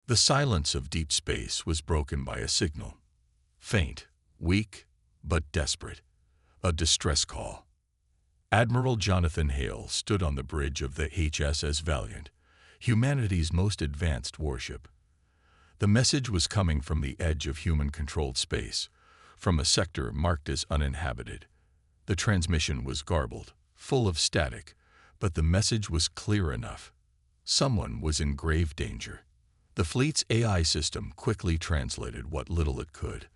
The silence of deep space was broken by a signal. Faint, weak, but desperate. A distress call. Admiral Jonathan Hale stood on the bridge of the HSS Valiant, humanity's most advanced warship. The message was coming from the edge of human-controlled space, from a sector marked as uninhabited. The transmission was garbled, full of static, but the message was clear enough. Someone was in grave danger. The fleet's AI system quickly translated what little it could.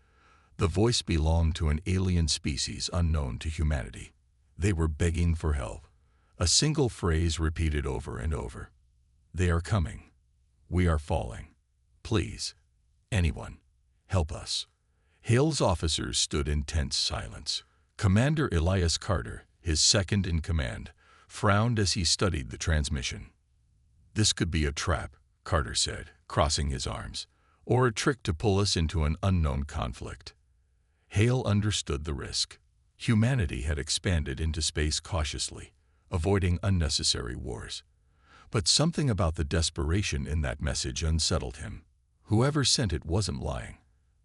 The voice belonged to an alien species unknown to humanity. They were begging for help. A single phrase repeated over and over. "They are coming. We are falling. Please, anyone, help us." Hale's officers stood in tense silence. Commander Elias Carter, his second in command, frowned as he studied the transmission. "This could be a trap," Carter said, crossing his arms, "or a trick to pull us into an unknown conflict." Hale understood the risk. Humanity had expanded into space cautiously, avoiding unnecessary wars. But something about the desperation in that message unsettled him. Whoever sent it wasn't lying.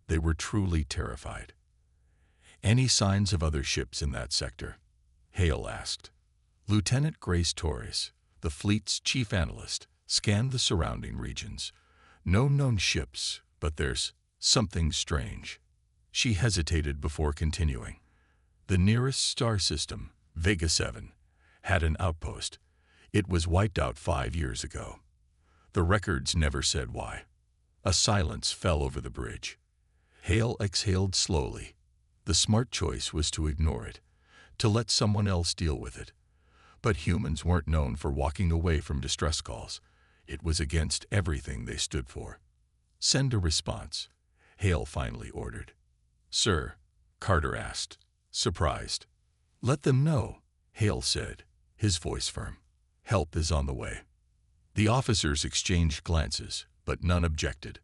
They were truly terrified. "Any signs of other ships in that sector?" Hale asked. Lieutenant Grace Torres, the fleet's chief analyst, scanned the surrounding regions. "No known ships, but there's something strange." She hesitated before continuing. "The nearest star system, Vega 7, had an outpost. It was wiped out 5 years ago. The records never said why." A silence fell over the bridge. Hale exhaled slowly. The smart choice was to ignore it, to let someone else deal with it. But humans weren't known for walking away from distress calls. It was against everything they stood for. "Send a response," Hale finally ordered. "Sir?" Carter asked, surprised. "Let them know," Hale said, his voice firm. "Help is on the way." The officers exchanged glances, but none objected.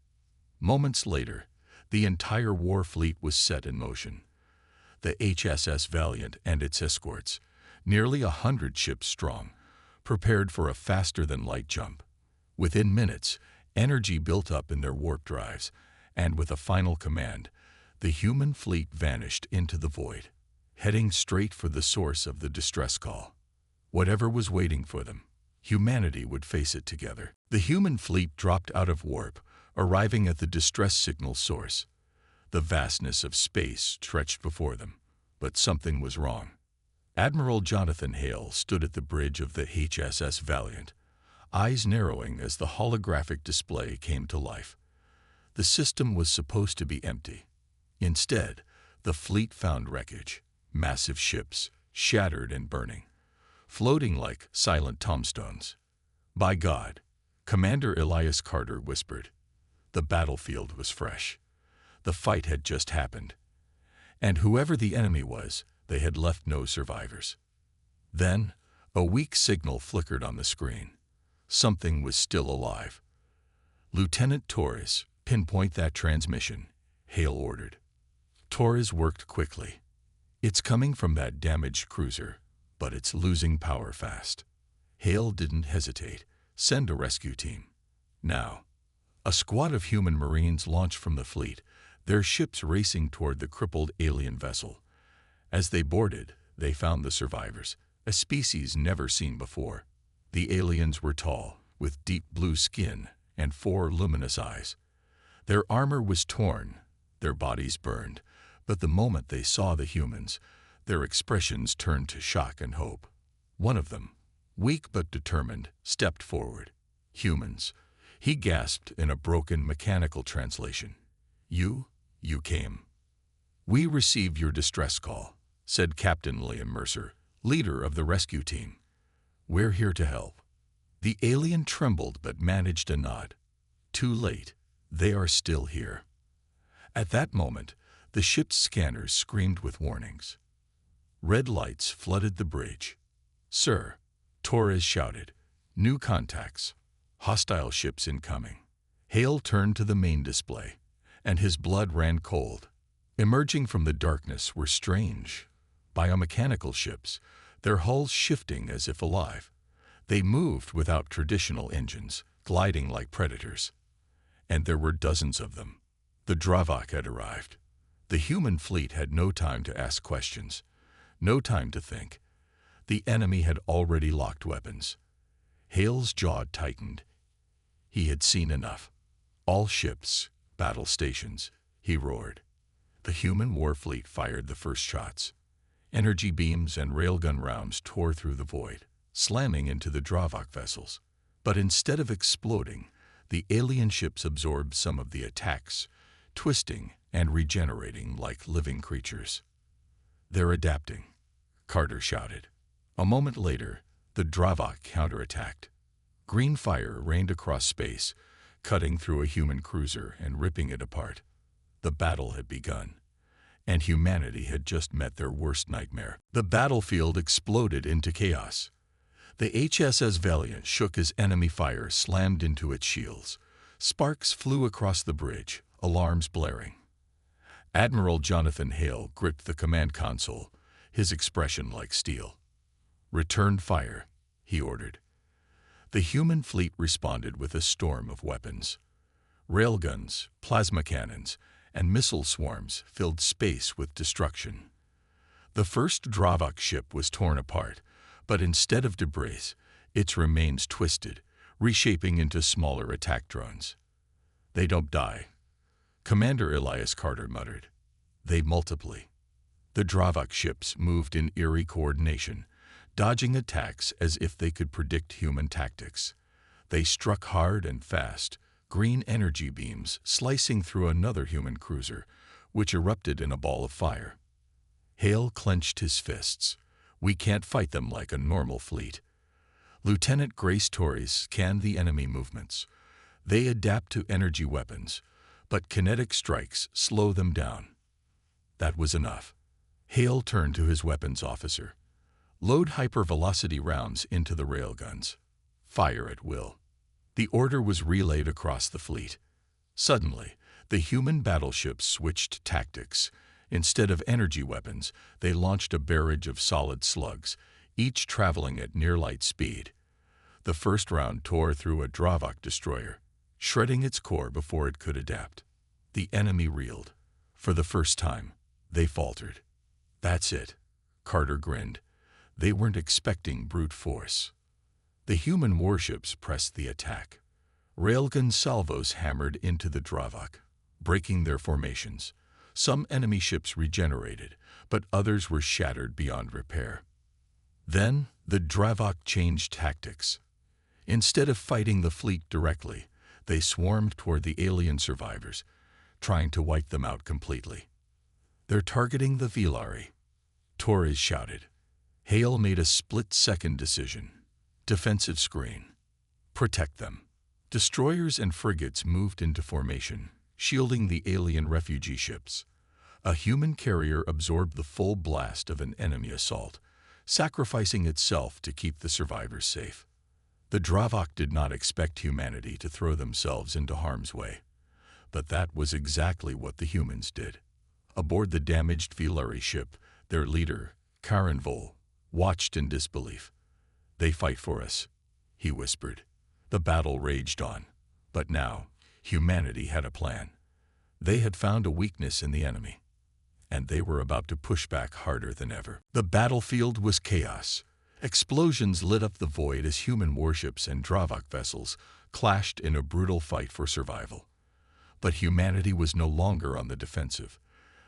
Moments later, the entire war fleet was set in motion. The HSS Valiant and its escorts, nearly 100 ships strong, prepared for a faster-than-light jump. Within minutes, energy built up in their warp drives, and with a final command, the human fleet vanished into the void, heading straight for the source of the distress call. Whatever was waiting for them, humanity would face it together. The human fleet dropped out of warp, arriving at the distress signal source. The vastness of space stretched before them, but something was wrong. Admiral Jonathan Hale stood at the bridge of the HSS Valiant, eyes narrowing as the holographic display came to life. The system was supposed to be empty. Instead, the fleet found wreckage, massive ships, shattered and burning, floating like silent tombstones. "By God," Commander Elias Carter whispered. The battlefield was fresh. The fight had just happened. And whoever the enemy was, they had left no survivors. Then, a weak signal flickered on the screen. Something was still alive. "Lieutenant Torres, pinpoint that transmission," Hale ordered. Torres worked quickly. "It's coming from that damaged cruiser, but it's losing power fast." Hale didn't hesitate. "Send a rescue team. Now." A squad of human Marines launched from the fleet, their ships racing toward the crippled alien vessel. As they boarded, they found the survivors, a species never seen before. The aliens were tall, with deep blue skin and 4 luminous eyes. Their armor was torn, their bodies burned, but the moment they saw the humans, their expressions turned to shock and hope. One of them, weak but determined, stepped forward. "Humans," he gasped in a broken mechanical translation. You came." "We received your distress call," said Captain Liam Mercer, leader of the rescue team. "We're here to help." The alien trembled but managed a nod. "Too late. They are still here." At that moment, the ship's scanners screamed with warnings. Red lights flooded the bridge. "Sir," Torres shouted, "new contacts. Hostile ships incoming." Hale turned to the main display, and his blood ran cold. Emerging from the darkness were strange, biomechanical ships, their hulls shifting as if alive. They moved without traditional engines, gliding like predators. and there were dozens of them. The Dravok had arrived. The human fleet had no time to ask questions, no time to think. The enemy had already locked weapons. Hale's jaw tightened. He had seen enough. All ships, battle stations, he roared. The human war fleet fired the first shots. Energy beams and railgun rounds tore through the void, slamming into the Dravok vessels. But instead of exploding, the alien ships absorbed some of the attacks, twisting and regenerating like living creatures. "They're adapting," Carter shouted. A moment later, the Dravok counterattacked. Green fire rained across space, cutting through a human cruiser and ripping it apart. The battle had begun, and humanity had just met their worst nightmare. The battlefield exploded into chaos. The HSS Valiant shook as enemy fire slammed into its shields. Sparks flew across the bridge, alarms blaring. Admiral Jonathan Hale gripped the command console, his expression like steel. "Return fire," he ordered. The human fleet responded with a storm of weapons. Railguns, plasma cannons, and missile swarms filled space with destruction. The first Dravok ship was torn apart, but instead of debris, its remains twisted, reshaping into smaller attack drones. "They don't die," Commander Elias Carter muttered. "They multiply." The Dravok ships moved in eerie coordination, dodging attacks as if they could predict human tactics. They struck hard and fast, green energy beams slicing through another human cruiser, which erupted in a ball of fire. Hale clenched his fists. "We can't fight them like a normal fleet." Lieutenant Grace Torres scanned the enemy movements. They adapt to energy weapons, but kinetic strikes slow them down. That was enough. Hale turned to his weapons officer. "Load hypervelocity rounds into the railguns. Fire at will." The order was relayed across the fleet. Suddenly, the human battleships switched tactics. Instead of energy weapons, they launched a barrage of solid slugs, each traveling at near-light speed. The first round tore through a Dravok destroyer, shredding its core before it could adapt. The enemy reeled. For the first time, they faltered. "That's it," Carter grinned. They weren't expecting brute force. The human warships pressed the attack. Railgun salvos hammered into the Dravok, breaking their formations. Some enemy ships regenerated, but others were shattered beyond repair. Then, the Dravok changed tactics. Instead of fighting the fleet directly, they swarmed toward the alien survivors, trying to wipe them out completely. "They're targeting the Velari," Torres shouted. Hale made a split-second decision. Defensive screen. Protect them. Destroyers and frigates moved into formation, shielding the alien refugee ships. A human carrier absorbed the full blast of an enemy assault, sacrificing itself to keep the survivors safe. The Dravok did not expect humanity to throw themselves into harm's way, but that was exactly what the humans did. Aboard the damaged Velari ship, their leader, Karen Vol, watched in disbelief. "They fight for us," he whispered. The battle raged on, but now humanity had a plan. They had found a weakness in the enemy, and they were about to push back harder than ever. The battlefield was chaos. Explosions lit up the void as human warships and Dravok vessels clashed in a brutal fight for survival. But humanity was no longer on the defensive.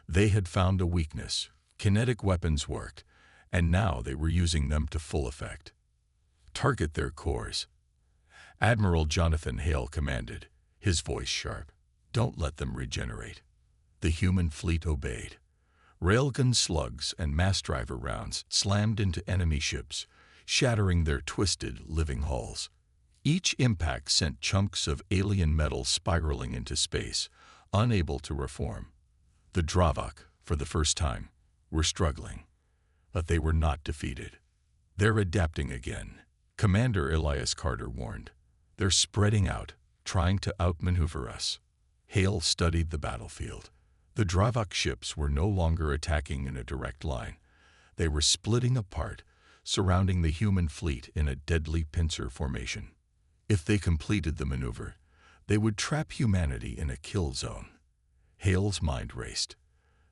They had found a weakness. Kinetic weapons worked, and now they were using them to full effect. "Target their cores," Admiral Jonathan Hale commanded, his voice sharp. "Don't let them regenerate." The human fleet obeyed. Railgun slugs and mass driver rounds slammed into enemy ships, shattering their twisted, living hulls. Each impact sent chunks of alien metal spiraling into space, unable to reform. The Dravok, for the first time, were struggling. But they were not defeated. "They're adapting again," Commander Elias Carter warned. "They're spreading out, trying to outmaneuver us." Hale studied the battlefield. The Dravok ships were no longer attacking in a direct line. They were splitting apart, surrounding the human fleet in a deadly pincer formation. If they completed the maneuver, They would trap humanity in a kill zone. Hale's mind raced.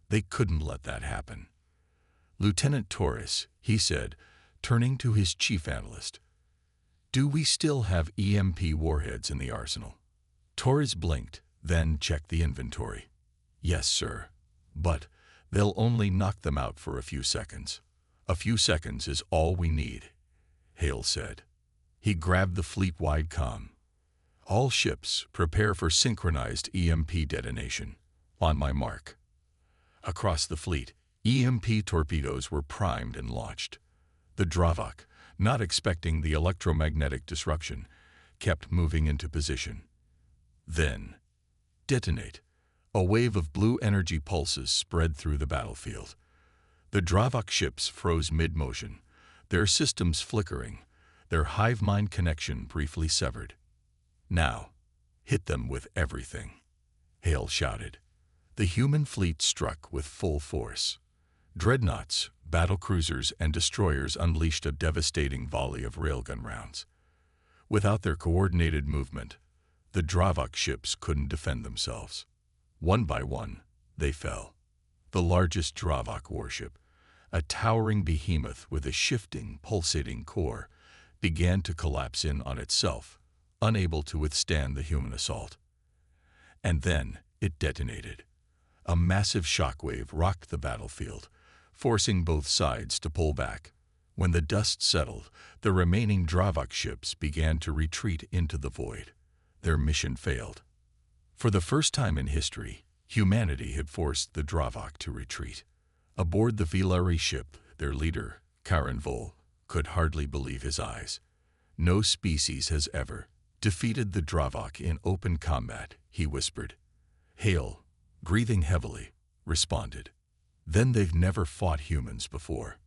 They couldn't let that happen. Lieutenant Torres, he said, turning to his chief analyst, do we still have EMP warheads in the arsenal? Torres blinked, then checked the inventory. Yes, sir. But they'll only knock them out for a few seconds. A few seconds is all we need, Hale said. He grabbed the fleet-wide comm. All ships, prepare for synchronized EMP detonation. On my mark. Across the fleet, EMP torpedoes were primed and launched. The Dravok, not expecting the electromagnetic disruption, kept moving into position. Then, detonate. A wave of blue energy pulses spread through the battlefield. The Dravok ships froze mid-motion, their systems flickering, their hive mind connection briefly severed. Now, hit them with everything, Hale shouted. The human fleet struck with full force. Dreadnoughts, battlecruisers, and destroyers unleashed a devastating volley of railgun rounds. Without their coordinated movement, the Dravok ships couldn't defend themselves. One by one, they fell. The largest Dravok warship, a towering behemoth with a shifting, pulsating core, began to collapse in on itself, unable to withstand the human assault. And then it detonated. A massive shockwave rocked the battlefield, forcing both sides to pull back. When the dust settled, the remaining Dravok ships began to retreat into the void. Their mission failed. For the first time in history, humanity had forced the Dravok to retreat. Aboard the Villari ship, their leader, Karen Vol, could hardly believe his eyes. No species has ever defeated the Dravok in open combat, he whispered. Hale, breathing heavily, responded. Then they've never fought humans before.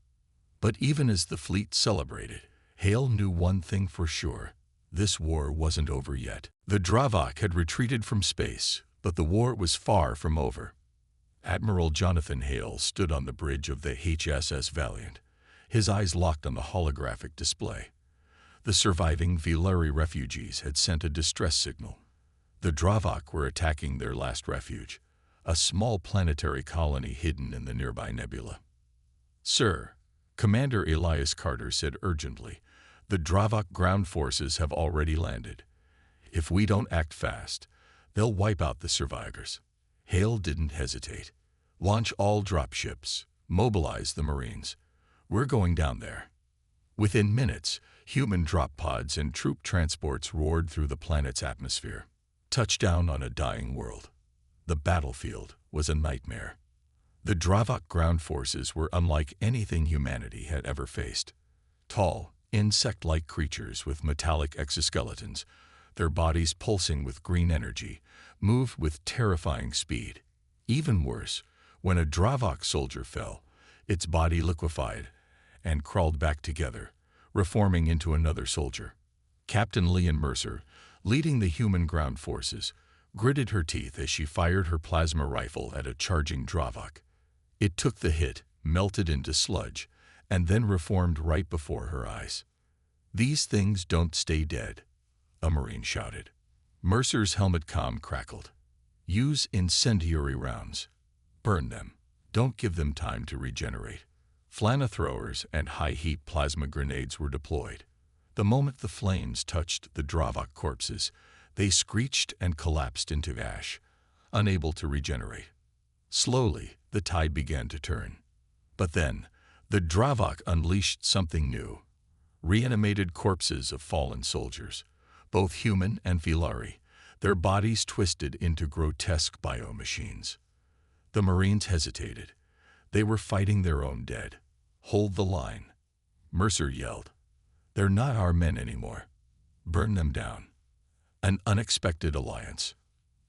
But even as the fleet celebrated, Hale knew one thing for sure. This war wasn't over yet. The Dravok had retreated from space, but the war was far from over. Admiral Jonathan Hale stood on the bridge of the HSS Valiant, his eyes locked on the holographic display. The surviving Villari refugees had sent a distress signal. The Dravok were attacking their last refuge, a small planetary colony hidden in the nearby nebula. Sir, Commander Elias Carter said urgently, the Dravok ground forces have already landed. If we don't act fast, they'll wipe out the survivors. Hale didn't hesitate. Launch all dropships. Mobilize the Marines. We're going down there. Within minutes, human drop pods and troop transports roared through the planet's atmosphere. Touchdown on a dying world. The battlefield was a nightmare. The Dravok ground forces were unlike anything humanity had ever faced. Tall, insect-like creatures with metallic exoskeletons, their bodies pulsing with green energy, moved with terrifying speed. Even worse, when a Dravok soldier fell, its body liquefied and crawled back together, reforming into another soldier. Captain Leon Mercer, leading the human ground forces, gritted her teeth as she fired her plasma rifle at a charging Dravok. It took the hit, melted into sludge, and then reformed right before her eyes. These things don't stay dead, a Marine shouted. Mercer's helmet comm crackled. Use incendiary rounds. Burn them. Don't give them time to regenerate. Flamethrowers and high-heat plasma grenades were deployed. The moment the flames touched the Dravok corpses, they screeched and collapsed into ash, unable to regenerate. Slowly, the tide began to turn. But then, the Dravok unleashed something new. Reanimated corpses of fallen soldiers, both human and Villari, their bodies twisted into grotesque biomachines. The Marines hesitated. They were fighting their own dead. Hold the line. Mercer yelled. They're not our men anymore. Burn them down. An unexpected alliance.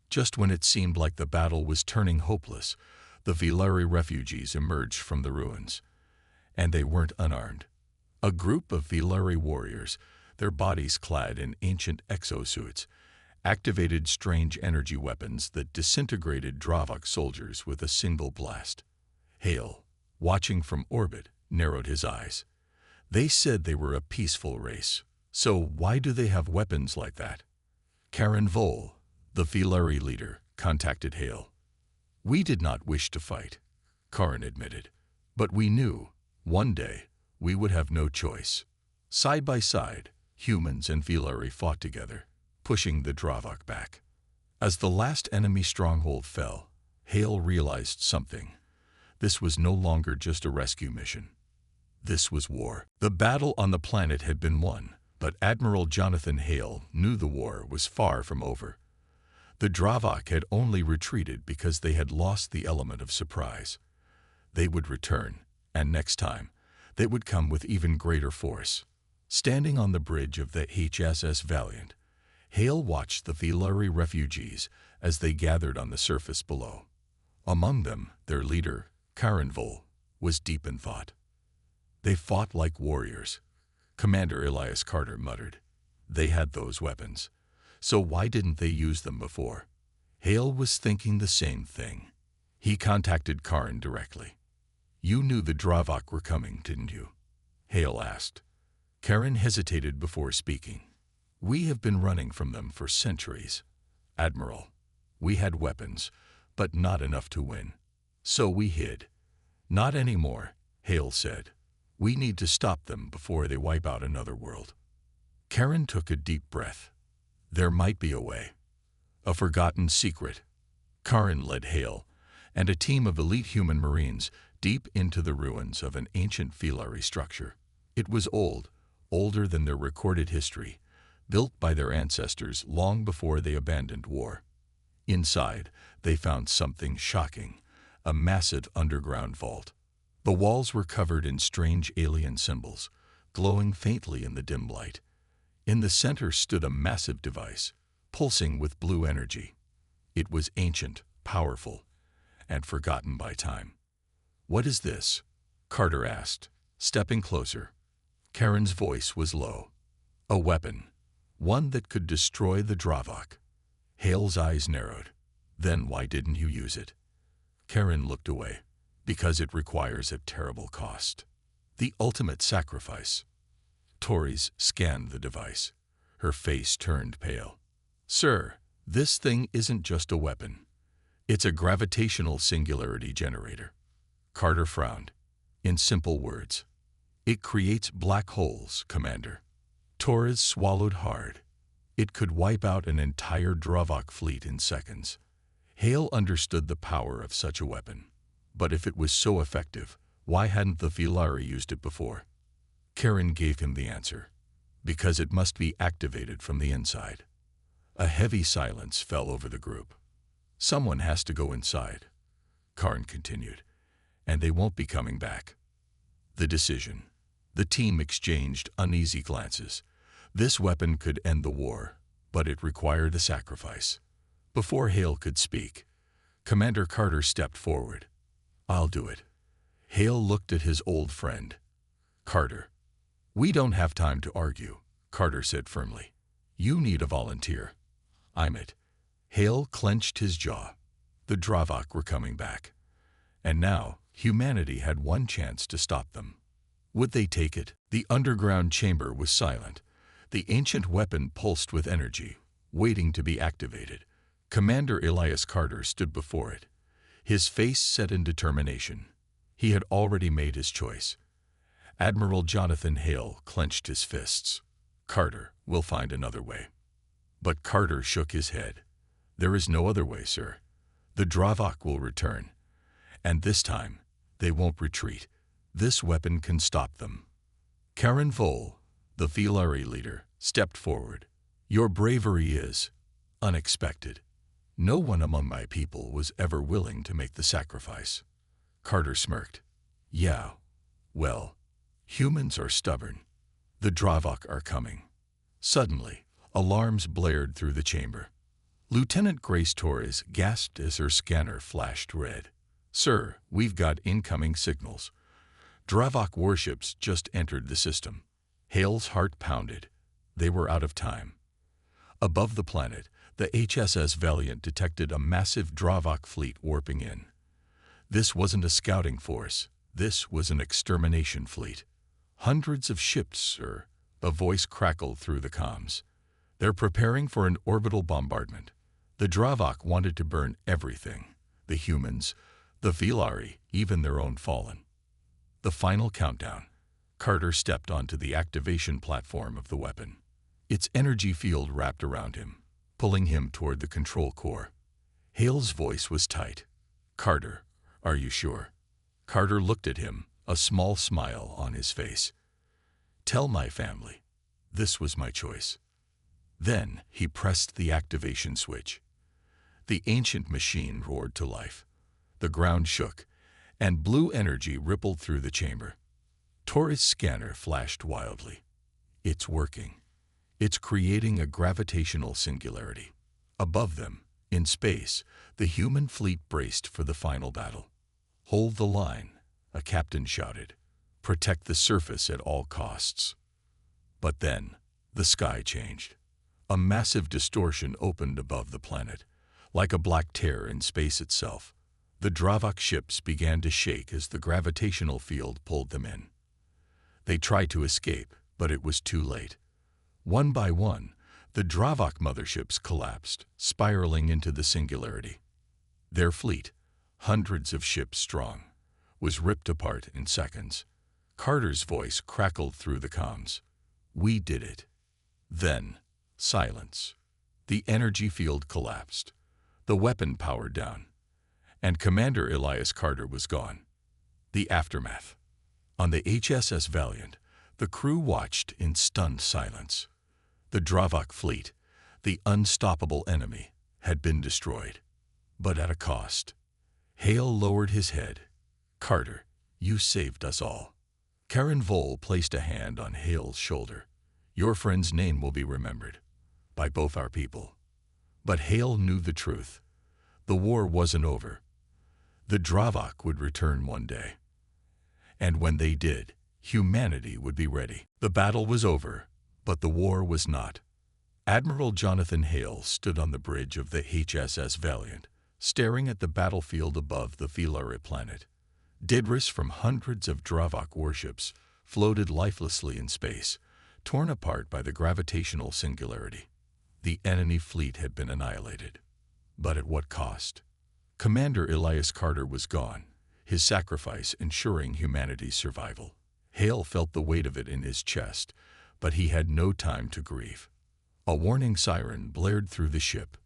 Just when it seemed like the battle was turning hopeless, the Villari refugees emerged from the ruins. And they weren't unarmed. A group of Villari warriors, their bodies clad in ancient exosuits, activated strange energy weapons that disintegrated Dravok soldiers with a single blast. Hale, watching from orbit, narrowed his eyes. They said they were a peaceful race. So why do they have weapons like that? Karen Vol, The Filari leader contacted Hale. "We did not wish to fight," Karin admitted, "but we knew, one day, we would have no choice." Side by side, humans and Filari fought together, pushing the Dravok back. As the last enemy stronghold fell, Hale realized something. This was no longer just a rescue mission. This was war. The battle on the planet had been won, but Admiral Jonathan Hale knew the war was far from over. The Dravok had only retreated because they had lost the element of surprise. They would return, and next time, they would come with even greater force. Standing on the bridge of the HSS Valiant, Hale watched the Filari refugees as they gathered on the surface below. Among them, their leader, Karin Vole, was deep in thought. "They fought like warriors," Commander Elias Carter muttered. "They had those weapons. So why didn't they use them before?" Hale was thinking the same thing. He contacted Karin directly. "You knew the Dravok were coming, didn't you?" Hale asked. Karin hesitated before speaking. "We have been running from them for centuries, Admiral. We had weapons, but not enough to win. So we hid." "Not anymore," Hale said. "We need to stop them before they wipe out another world." Karin took a deep breath. There might be a way. A forgotten secret. Karin led Hale and a team of elite human marines deep into the ruins of an ancient Filari structure. It was old, older than their recorded history, built by their ancestors long before they abandoned war. Inside, they found something shocking, a massive underground vault. The walls were covered in strange alien symbols, glowing faintly in the dim light. In the center stood a massive device, pulsing with blue energy. It was ancient, powerful, and forgotten by time. "What is this?" Carter asked, stepping closer. Karin's voice was low. "A weapon, one that could destroy the Dravok." Hale's eyes narrowed. "Then why didn't you use it?" Karin looked away. "Because it requires a terrible cost. The ultimate sacrifice." Torres scanned the device. Her face turned pale. "Sir, this thing isn't just a weapon. It's a gravitational singularity generator." Carter frowned. "In simple words, it creates black holes, Commander." Torres swallowed hard. It could wipe out an entire Dravok fleet in seconds. Hale understood the power of such a weapon. But if it was so effective, why hadn't the Filari used it before? Karin gave him the answer. "Because it must be activated from the inside." A heavy silence fell over the group. "Someone has to go inside," Karin continued, "and they won't be coming back." The decision. The team exchanged uneasy glances. This weapon could end the war, but it required a sacrifice. Before Hale could speak, Commander Carter stepped forward. "I'll do it." Hale looked at his old friend. "Carter." "We don't have time to argue," Carter said firmly. "You need a volunteer." "I'm it." Hale clenched his jaw. The Dravok were coming back. And now, humanity had one chance to stop them. Would they take it? The underground chamber was silent. The ancient weapon pulsed with energy, waiting to be activated. Commander Elias Carter stood before it, his face set in determination. He had already made his choice. Admiral Jonathan Hale clenched his fists. "Carter, we'll find another way." But Carter shook his head. "There is no other way, sir. The Dravok will return. And this time, they won't retreat. This weapon can stop them." Karin Vole, the Filari leader, stepped forward. "Your bravery is unexpected. No one among my people was ever willing to make the sacrifice." Carter smirked. "Yeah, well, humans are stubborn. The Dravok are coming." Suddenly, alarms blared through the chamber. Lieutenant Grace Torres gasped as her scanner flashed red. "Sir, we've got incoming signals. Dravok warships just entered the system." Hale's heart pounded. They were out of time. Above the planet, the HSS Valiant detected a massive Dravok fleet warping in. This wasn't a scouting force. This was an extermination fleet. "Hundreds of ships, sir," a voice crackled through the comms. "They're preparing for an orbital bombardment. The Dravok wanted to burn everything, the humans, the Filari, even their own fallen. The final countdown. Carter stepped onto the activation platform of the weapon. Its energy field wrapped around him, pulling him toward the control core. Hale's voice was tight. "Carter, are you sure?" Carter looked at him, a small smile on his face. "Tell my family. This was my choice." Then he pressed the activation switch. The ancient machine roared to life. The ground shook, and blue energy rippled through the chamber. Torres' scanner flashed wildly. "It's working. It's creating a gravitational singularity." Above them, in space, the human fleet braced for the final battle. "Hold the line," a captain shouted. "Protect the surface at all costs." But then, the sky changed. A massive distortion opened above the planet, like a black tear in space itself. The Dravok ships began to shake as the gravitational field pulled them in. They tried to escape, but it was too late. One by one, the Dravok motherships collapsed, spiraling into the singularity. Their fleet, hundreds of ships strong, was ripped apart in seconds. Carter's voice crackled through the comms. "We did it." Then, silence. The energy field collapsed. The weapon powered down. And Commander Elias Carter was gone. The aftermath. On the HSS Valiant, the crew watched in stunned silence. The Dravok fleet, the unstoppable enemy, had been destroyed. But at a cost. Hale lowered his head. "Carter, you saved us all." Karen Vole placed a hand on Hale's shoulder. "Your friend's name will be remembered by both our people." But Hale knew the truth. The war wasn't over. The Dravok would return one day. And when they did, humanity would be ready. The battle was over, but the war was not. Admiral Jonathan Hale stood on the bridge of the HSS Valiant, staring at the battlefield above the Filari planet. Debris from hundreds of Dravok warships floated lifelessly in space, torn apart by the gravitational singularity. The enemy fleet had been annihilated. But at what cost? Commander Elias Carter was gone, his sacrifice ensuring humanity's survival. Hale felt the weight of it in his chest, but he had no time to grieve. A warning siren blared through the ship.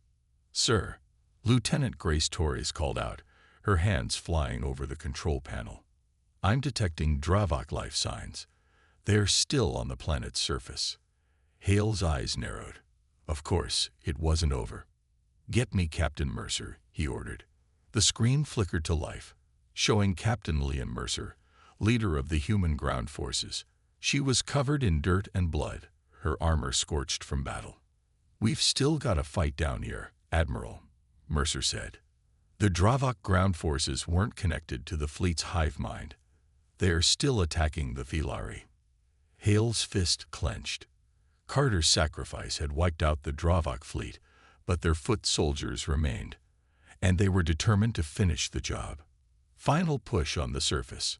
"Sir," Lieutenant Grace Torres called out, her hands flying over the control panel. "I'm detecting Dravok life signs. They're still on the planet's surface." Hale's eyes narrowed. Of course, it wasn't over. "Get me Captain Mercer," he ordered. The screen flickered to life, showing Captain Liam Mercer, leader of the human ground forces. She was covered in dirt and blood, her armor scorched from battle. "We've still got a fight down here, Admiral," Mercer said. The Dravok ground forces weren't connected to the fleet's hive mind. They are still attacking the Filari. Hale's fist clenched. Carter's sacrifice had wiped out the Dravok fleet, but their foot soldiers remained, and they were determined to finish the job. Final push on the surface.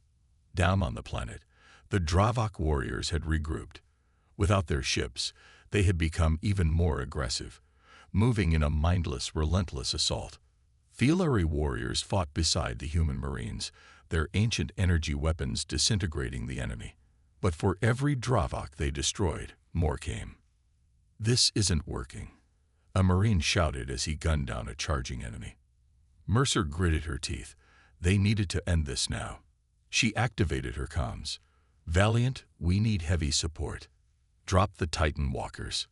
Down on the planet, the Dravok warriors had regrouped. Without their ships, they had become even more aggressive, moving in a mindless, relentless assault. Filari warriors fought beside the human marines, their ancient energy weapons disintegrating the enemy. But for every Dravok they destroyed, more came. "This isn't working," a marine shouted as he gunned down a charging enemy. Mercer gritted her teeth. They needed to end this now. She activated her comms. "Valiant, we need heavy support. Drop the Titan walkers."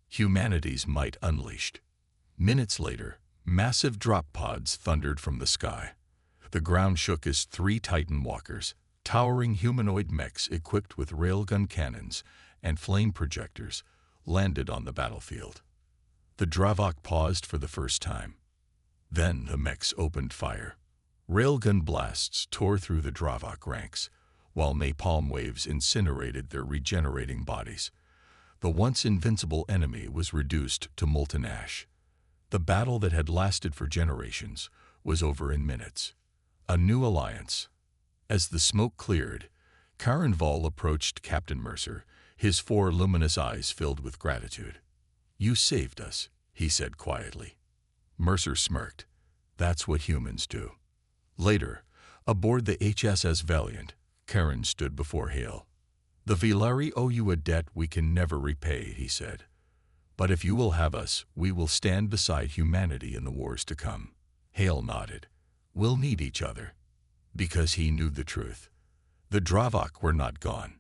Humanity's might unleashed. Minutes later, massive drop pods thundered from the sky. The ground shook as 3 Titan walkers, towering humanoid mechs equipped with railgun cannons and flame projectors, landed on the battlefield. The Dravok paused for the first time. Then the mechs opened fire. Railgun blasts tore through the Dravok ranks, while napalm waves incinerated their regenerating bodies. The once invincible enemy was reduced to molten ash. The battle that had lasted for generations was over in minutes. A new alliance. As the smoke cleared, Karen Vole approached Captain Mercer, his 4 luminous eyes filled with gratitude. "You saved us," he said quietly. Mercer smirked. That's what humans do. Later, aboard the HSS Valiant, Karen stood before Hale. The Villari owe you a debt we can never repay, he said. But if you will have us, we will stand beside humanity in the wars to come. Hale nodded. We'll need each other. Because he knew the truth. The Dravok were not gone.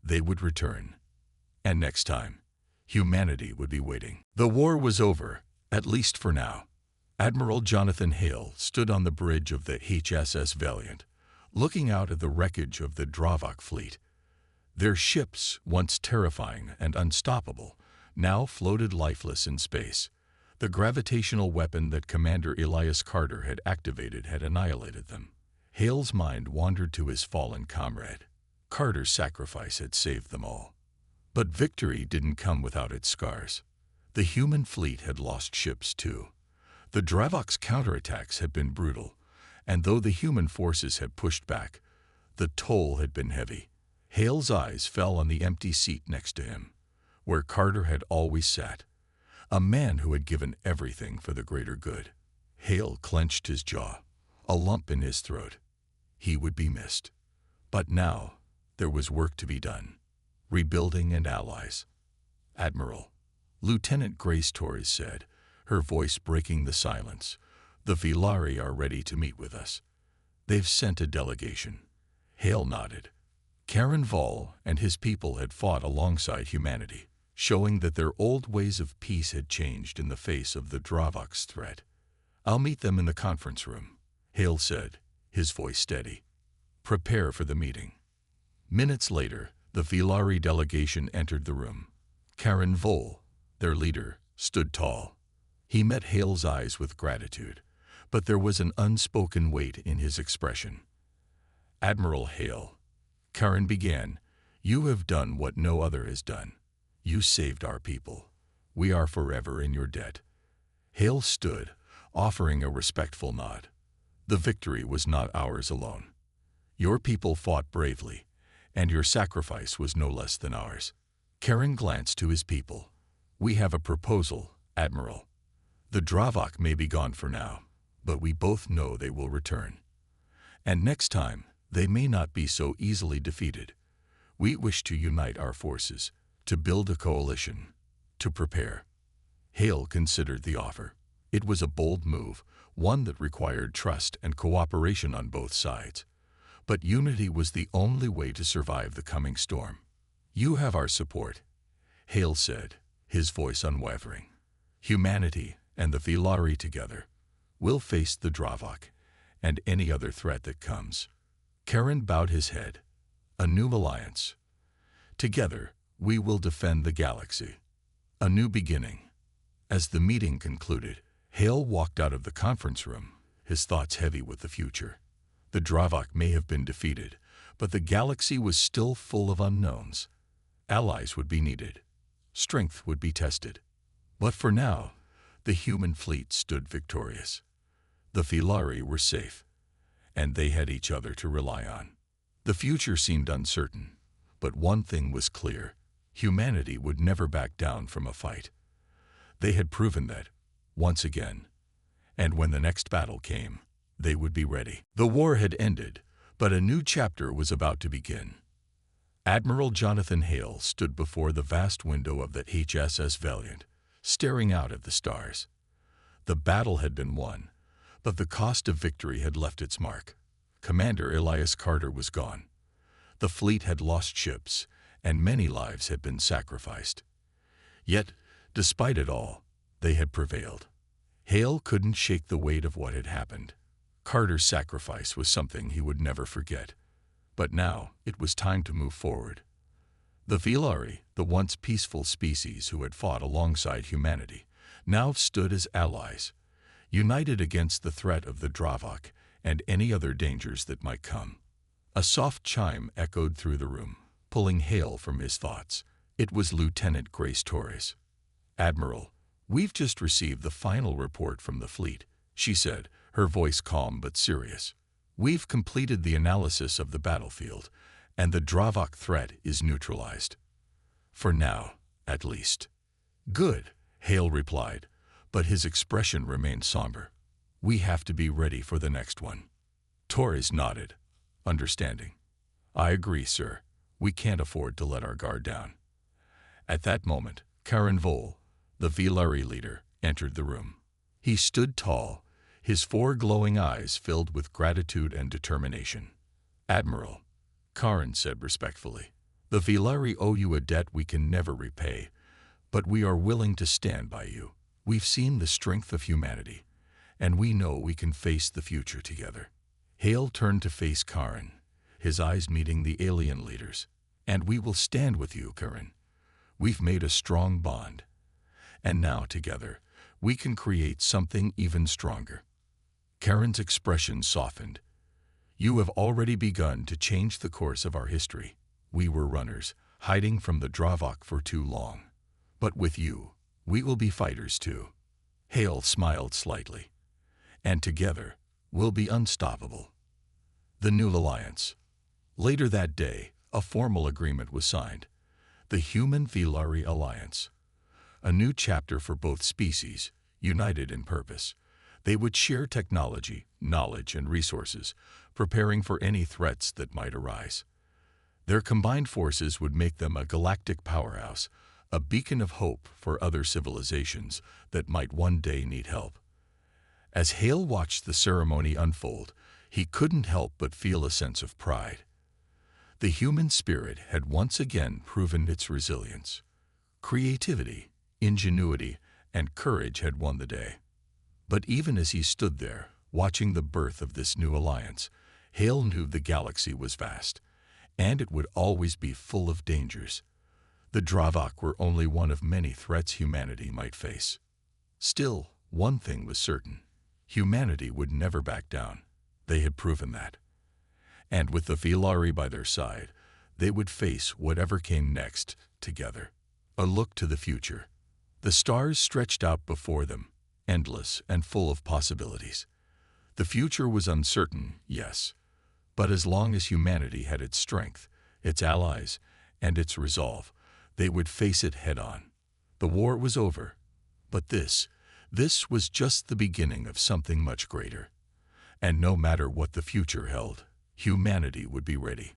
They would return. And next time, humanity would be waiting. The war was over, at least for now. Admiral Jonathan Hale stood on the bridge of the HSS Valiant, looking out at the wreckage of the Dravok fleet. Their ships, once terrifying and unstoppable, now floated lifeless in space. The gravitational weapon that Commander Elias Carter had activated had annihilated them. Hale's mind wandered to his fallen comrade. Carter's sacrifice had saved them all. But victory didn't come without its scars. The human fleet had lost ships too. The Dravok's counterattacks had been brutal, and though the human forces had pushed back, the toll had been heavy. Hale's eyes fell on the empty seat next to him, where Carter had always sat, a man who had given everything for the greater good. Hale clenched his jaw, a lump in his throat. He would be missed. But now, there was work to be done. Rebuilding and allies. Admiral, Lieutenant Grace Torres said, her voice breaking the silence, the Villari are ready to meet with us. They've sent a delegation. Hale nodded. Karen Vall and his people had fought alongside humanity, showing that their old ways of peace had changed in the face of the Dravok's threat. I'll meet them in the conference room, Hale said, his voice steady. Prepare for the meeting. Minutes later, the Villari delegation entered the room. Karen Vall, their leader, stood tall. He met Hale's eyes with gratitude, but there was an unspoken weight in his expression. Admiral Hale, Karen began, you have done what no other has done. You saved our people. We are forever in your debt. Hale stood, offering a respectful nod. The victory was not ours alone. Your people fought bravely, and your sacrifice was no less than ours. Karen glanced to his people. We have a proposal, Admiral. The Dravok may be gone for now, but we both know they will return. And next time, they may not be so easily defeated. We wish to unite our forces, to build a coalition, to prepare. Hale considered the offer. It was a bold move, one that required trust and cooperation on both sides. But unity was the only way to survive the coming storm. You have our support, Hale said, his voice unwavering. Humanity and the Villari together will face the Dravok and any other threat that comes. Karen bowed his head. A new alliance. Together, we will defend the galaxy. A new beginning. As the meeting concluded, Hale walked out of the conference room, his thoughts heavy with the future. The Dravok may have been defeated, but the galaxy was still full of unknowns. Allies would be needed. Strength would be tested. But for now, the human fleet stood victorious. The Villari were safe, and they had each other to rely on. The future seemed uncertain, but one thing was clear. Humanity would never back down from a fight. They had proven that, once again, and when the next battle came, they would be ready. The war had ended, but a new chapter was about to begin. Admiral Jonathan Hale stood before the vast window of the HSS Valiant, staring out at the stars. The battle had been won, but the cost of victory had left its mark. Commander Elias Carter was gone. The fleet had lost ships, and many lives had been sacrificed. Yet, despite it all, they had prevailed. Hale couldn't shake the weight of what had happened. Carter's sacrifice was something he would never forget. But now, it was time to move forward. The Villari, the once peaceful species who had fought alongside humanity, now stood as allies, united against the threat of the Dravok and any other dangers that might come. A soft chime echoed through the room, pulling Hale from his thoughts. It was Lieutenant Grace Torres. Admiral, we've just received the final report from the fleet, she said, her voice calm but serious. We've completed the analysis of the battlefield, and the Dravok threat is neutralized. For now, at least. Good, Hale replied, but his expression remained somber. "We have to be ready for the next one." Torres nodded, understanding. "I agree, sir. We can't afford to let our guard down." At that moment, Karen Vol, the Vilari leader, entered the room. He stood tall, his 4 glowing eyes filled with gratitude and determination. "Admiral," Karen said respectfully, "the Vilari owe you a debt we can never repay, but we are willing to stand by you. We've seen the strength of humanity, and we know we can face the future together." Hale turned to face Karen, his eyes meeting the alien leaders. "And we will stand with you, Karen. We've made a strong bond. And now, together, we can create something even stronger." Karen's expression softened. "You have already begun to change the course of our history. We were runners, hiding from the Dravok for too long. But with you, we will be fighters too." Hale smiled slightly. "And together, we'll be unstoppable." The New Alliance. Later that day, a formal agreement was signed. The Human-Vilari Alliance. A new chapter for both species, united in purpose. They would share technology, knowledge, and resources, preparing for any threats that might arise. Their combined forces would make them a galactic powerhouse, a beacon of hope for other civilizations that might one day need help. As Hale watched the ceremony unfold, he couldn't help but feel a sense of pride. The human spirit had once again proven its resilience. Creativity, ingenuity, and courage had won the day. But even as he stood there, watching the birth of this new alliance, Hale knew the galaxy was vast, and it would always be full of dangers. The Dravok were only one of many threats humanity might face. Still, one thing was certain. Humanity would never back down. They had proven that. And with the Vilari by their side, they would face whatever came next together. A look to the future. The stars stretched out before them, endless and full of possibilities. The future was uncertain, yes, but as long as humanity had its strength, its allies, and its resolve, they would face it head-on. The war was over, but this was just the beginning of something much greater. And no matter what the future held, humanity would be ready.